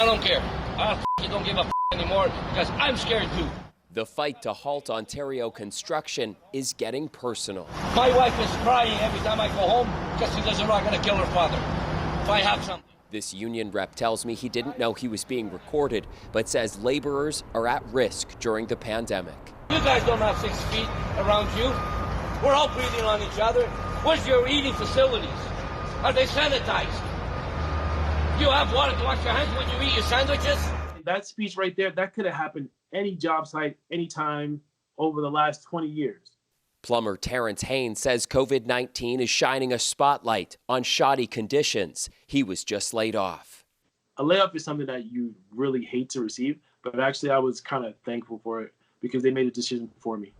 I don't care. I don't give a anymore because I'm scared too. The fight to halt Ontario construction is getting personal. My wife is crying every time I go home because she doesn't know I'm going to kill her father if I have something. This union rep tells me he didn't know he was being recorded, but says laborers are at risk during the pandemic. You guys don't have 6 feet around you. We're all breathing on each other. Where's your eating facilities? Are they sanitized? You have water to wash your hands when you eat your sandwiches? That speech right there, that could have happened any job site, anytime over the last 20 years. Plumber Terrence Haynes says COVID-19 is shining a spotlight on shoddy conditions. He was just laid off. A layoff is something that you really hate to receive, but actually I was kind of thankful for it because they made a decision for me.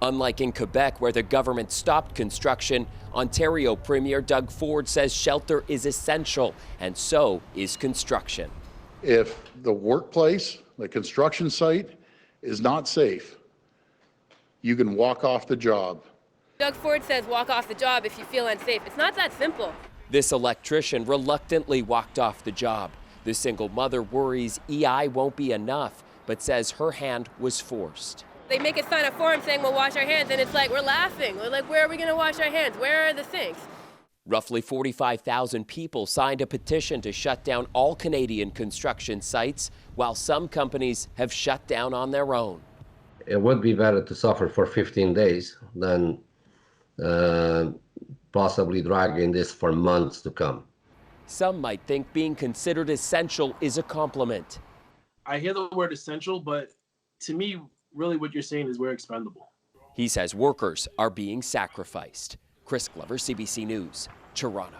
Unlike in Quebec, where the government stopped construction, Ontario Premier Doug Ford says shelter is essential, and so is construction. If the workplace, the construction site, is not safe, you can walk off the job. Doug Ford says walk off the job if you feel unsafe. It's not that simple. This electrician reluctantly walked off the job. The single mother worries EI won't be enough, but says her hand was forced. They make us sign a form saying we'll wash our hands, and it's like we're laughing. We're like, where are we going to wash our hands? Where are the sinks? Roughly 45,000 people signed a petition to shut down all Canadian construction sites, while some companies have shut down on their own. It would be better to suffer for 15 days than possibly dragging this for months to come. Some might think being considered essential is a compliment. I hear the word essential, but to me, really what you're saying is we're expendable. He says workers are being sacrificed. Chris Glover, CBC News, Toronto.